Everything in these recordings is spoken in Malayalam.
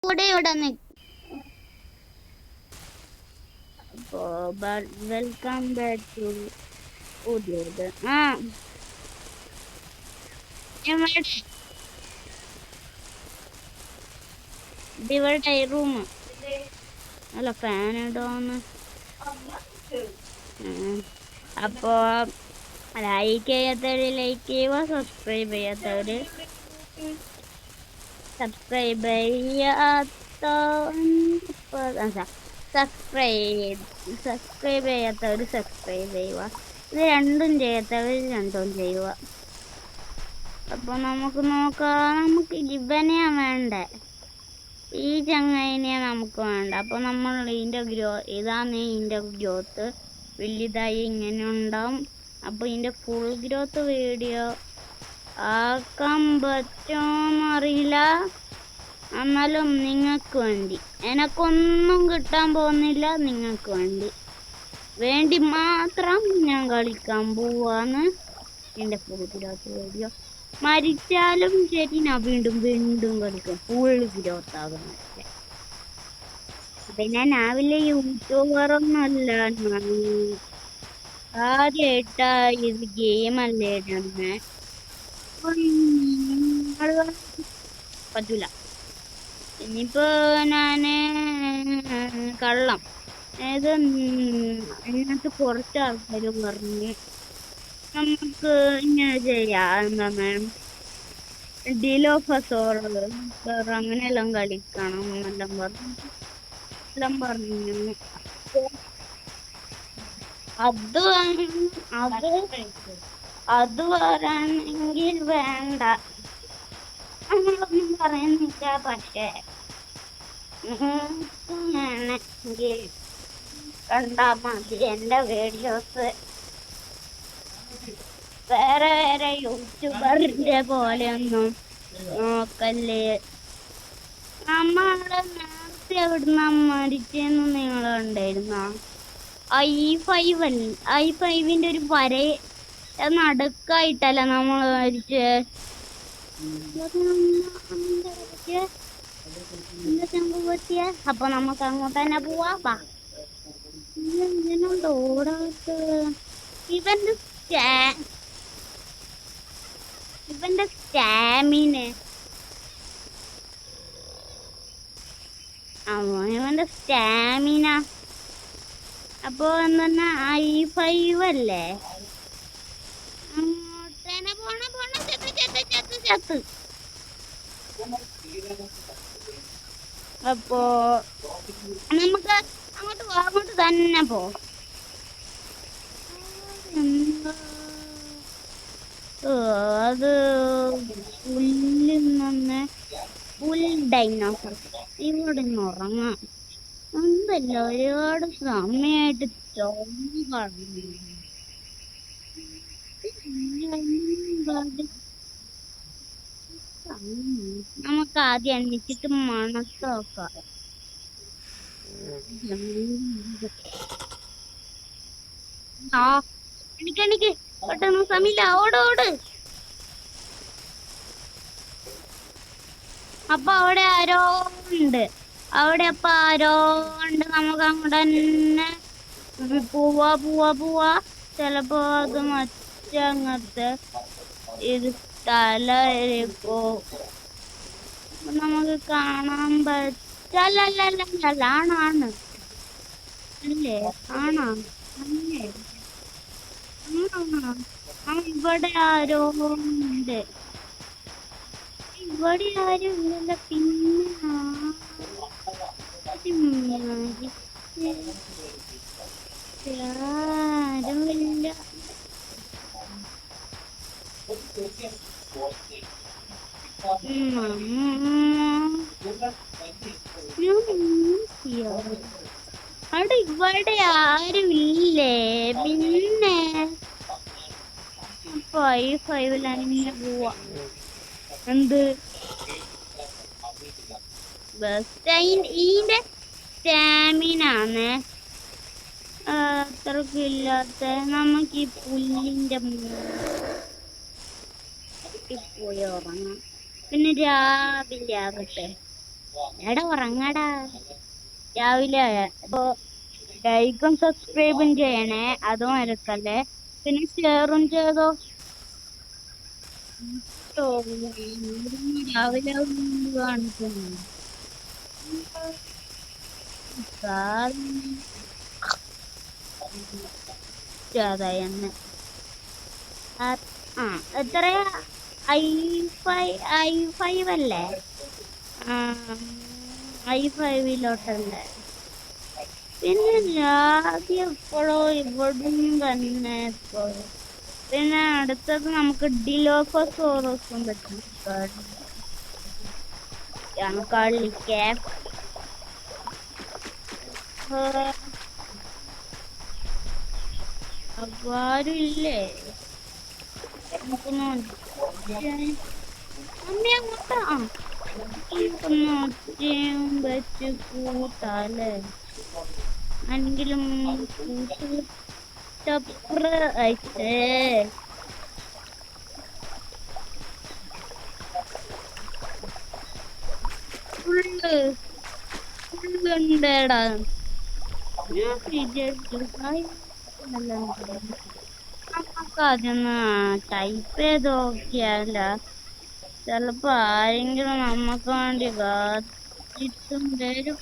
ഇവിടെ വെൽക്കം ബാക്ക് ടു പുതിയത്. ഇവിടെ റൂം അല്ല ഫാൻ ഇടോന്ന്. അപ്പോ ലൈക്ക് ചെയ്യാത്തവര് ലൈക്ക് ചെയ്യുക, സബ്സ്ക്രൈബ് ചെയ്യാത്തവര് സബ്സ്ക്രൈബ് ചെയ്യാത്തവര് സബ്സ്ക്രൈബ് ചെയ്യുക. ഇത് രണ്ടും ചെയ്യാത്തവര് രണ്ടും ചെയ്യുക. അപ്പൊ നമുക്ക് നോക്കാം. നമുക്ക് ഇവനെയാ വേണ്ടേ, ഈ ചങ്ങായിനെയാ നമുക്ക് വേണ്ട. അപ്പൊ നമ്മൾ ഇതാണ് ഇതിന്റെ ഗ്രോത്ത്. വലുതായി ഇങ്ങനെ ഉണ്ടാവും. അപ്പൊ ഇതിന്റെ ഫുൾ ഗ്രോത്ത് വീഡിയോ ആക്കാൻ പറ്റുമോന്നറിയില്ല. എന്നാലും നിങ്ങൾക്ക് വേണ്ടി, എനക്കൊന്നും കിട്ടാൻ പോകുന്നില്ല, നിങ്ങൾക്ക് വേണ്ടി മാത്രം ഞാൻ കളിക്കാൻ പോവാന്ന്. എന്റെ ഫുൾ ഗ്രോത്ത് വീഡിയോ മരിച്ചാലും ശരി, ഞാൻ വീണ്ടും വീണ്ടും കളിക്കും. ഫുൾ ഗ്രോത്ത് ആകുന്നൊക്കെ. പിന്നെ ഞാൻ വലിയ യൂട്യൂബറൊന്നുമല്ല, ആദ്യമായിട്ടാ ഇത് ഗെയിമല്ലേ ഇടുന്നേ. പറ്റൂല. ഇനിയിപ്പോ ഞാന് കള്ളം അതിനകത്ത് കുറച്ച് ആൾക്കാര് പറഞ്ഞ് നമുക്ക് ഇങ്ങനെ ചെയ്യാം, എന്താണ് ഡിലോഫസോർ അങ്ങനെയെല്ലാം കളിക്കണം എന്നെല്ലാം പറഞ്ഞു. അത് വരാണെങ്കിൽ വേണ്ട, നമ്മളൊന്നും പറയുന്നില്ല. പക്ഷേ കണ്ടാ മതി എന്റെ വീഡിയോസ്. വേറെ യൂട്യൂബറിന്റെ പോലെയൊന്നും നോക്കല്ലേ. നമ്മള് നേരത്തെ എവിടുന്ന മരിച്ചെന്ന് നിങ്ങൾ കണ്ടായിരുന്ന? i5ന്റെ ഒരു വര നടുക്കായിട്ടല്ല നമ്മൾ മരിച്ചേ. അപ്പൊ നമുക്ക് അങ്ങോട്ട് തന്നെ പോവാ. ഇങ്ങനെയുണ്ട് ഓടാത്ത ഇവന്റെ സ്റ്റാമിന. ഇവന്റെ സ്റ്റാമിന അപ്പൊ എന്താ i5 അല്ലേ? അങ്ങോട്ടേനെ പോണ ചത്ത്. അപ്പോ നമുക്ക് അങ്ങോട്ട് തന്നെ പോ. അത് പുൽ ഡൈനോസർ. ഇവിടെ നിന്ന് ഉറങ്ങാം. എന്തല്ല ഒരുപാട് സമയായിട്ട് നമുക്ക് ആദ്യം എണ്ണിച്ചിട്ട് മണത്തോക്കാം. എനിക്ക് പെട്ടെന്ന് സമയമില്ല, ഓടോട്. അപ്പൊ അവിടെ ആരോ ഉണ്ട്, നമുക്ക് അങ്ങോട്ട് തന്നെ പോവാ. ചിലപ്പോ അത് മറ്റങ്ങത്തെ ഇത് തലരിപ്പോ നമുക്ക് കാണാൻ പറ്റല്ല. ആണ് അല്ലേ? ആണോ? അല്ലേ? ഇവിടെ ആരോ ഉണ്ട്. ഇവിടെ ആരും ഇല്ലല്ലോ. പിന്നെ ആരുമില്ല. അവിടെ ഇവിടെ ആരുമില്ലേ? പിന്നെ i5ലാണ് ഇങ്ങനെ പോവാ. എന്ത് ഇതിന്റെ സ്റ്റാമിനാണ് അത്രക്കില്ലാത്ത. നമുക്ക് ഈ പുല്ലിന്റെ പോയി ഉറങ്ങാം. പിന്നെ രാവിലെ ആകട്ടെ. എടാ ഉറങ്ങടാ. രാവിലെ ഇപ്പൊ ലൈക്കും സബ്സ്ക്രൈബും ചെയ്യണേ, അതും മറക്കല്ലേ. പിന്നെ ഷെയറും ചെയ്തോ. ഓ, രാവിലെ കാണിക്കുന്നു. എന്ന് ആ എത്രയാ? ഐ ഐ5 അല്ലേ? ആ, ഐ5ലോട്ടല്ലേ? പിന്നെ ആദ്യം എപ്പോഴോ ഇവിടുന്ന് തന്നെ എപ്പോഴും. പിന്നെ അടുത്തത് നമുക്ക് ഡിലോഫോസോറസും പറ്റും കളിക്കാൻ. അപ്പൊ ആരും ഇല്ലേ? നമുക്ക് മമ്മി അങ്ങോട്ടാ. നമുക്കൊന്ന് ഒച്ചയും വെച്ച് കൂട്ടാല്ലേ? ആണെങ്കിലും കൂട്ട് ചപ്ര അയച്ചേ. ഫുള്ളുണ്ടേടാ. ഞാൻ വിചാരിച്ചു നമുക്ക് അതൊന്ന് ടൈപ്പ് ചെയ്ത് നോക്കിയാല. ചെലപ്പോ ആരെങ്കിലും നമ്മക്ക് വേണ്ടി കാത്തിട്ടും വരും.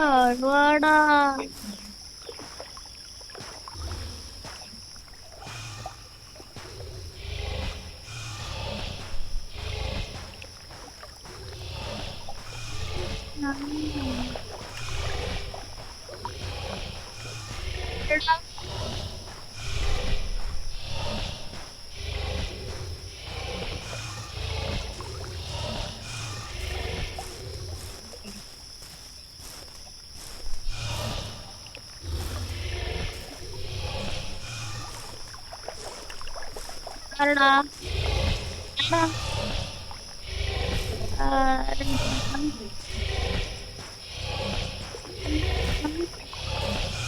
ആൾവാടാ.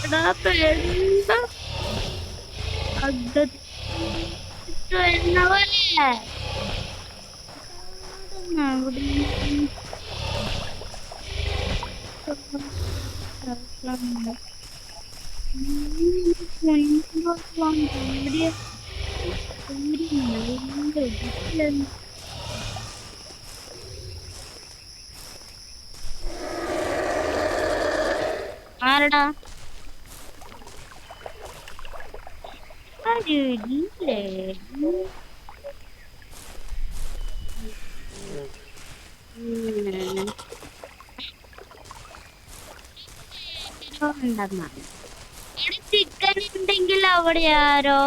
എടാ എന്താ എന്നവല്ലേ? ആരടാ? ആരുമില്ലേ? ഉണ്ടെന്നാ ചിക്കൻ ഉണ്ടെങ്കിൽ അവിടെ ആരോ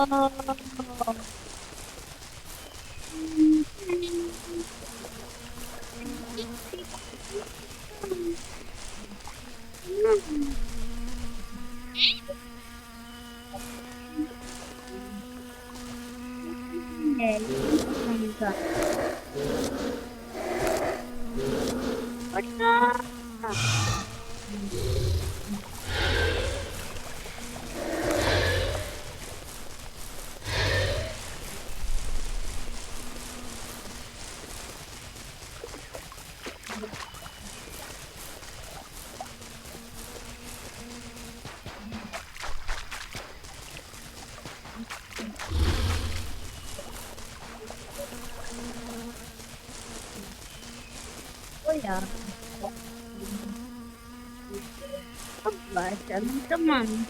മനുഷ്യൻ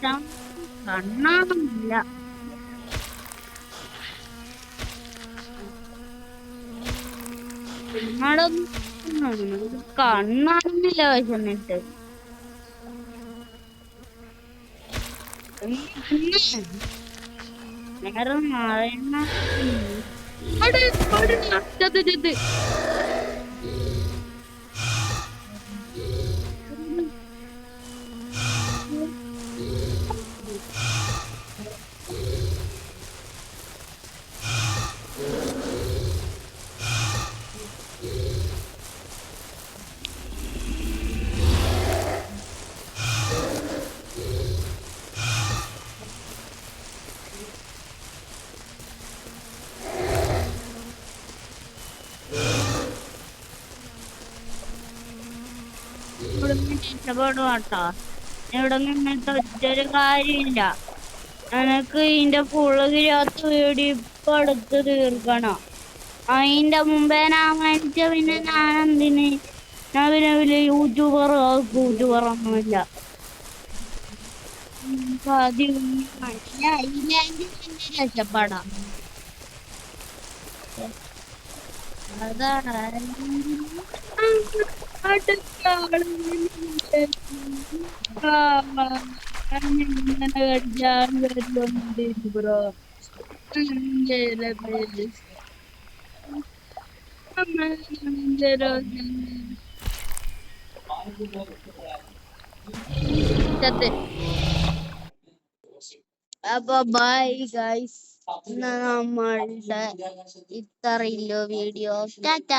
കാണാനില്ല. കണ്ണാണെന്നില്ല എന്നിട്ട് നേരെ മഴ രക്ഷപ്പെടും കേട്ടോ. ഇവിടെ നിന്നിട്ട് ഒറ്റൊരു കാര്യമില്ല. എനക്ക് ഇതിന്റെ ഫുള്ളിനകത്ത് വീഡിയോ ഇപ്പൊ എടുത്ത് തീർക്കണം. അതിന്റെ മുമ്പേ ഞാൻ മരിച്ച പിന്നെ ഞാൻ എന്തിന് ഞാൻ പിന്നെ വലിയ യൂട്യൂബർ ഒന്നുമില്ല. രക്ഷപ്പെടാം. അതാണ് ബ്രോ അപ്പൊ ബൈ ഗൈസ്, നമ്മളുടെ ഇത്രയില്ലോ വീഡിയോ. ടാറ്റാ.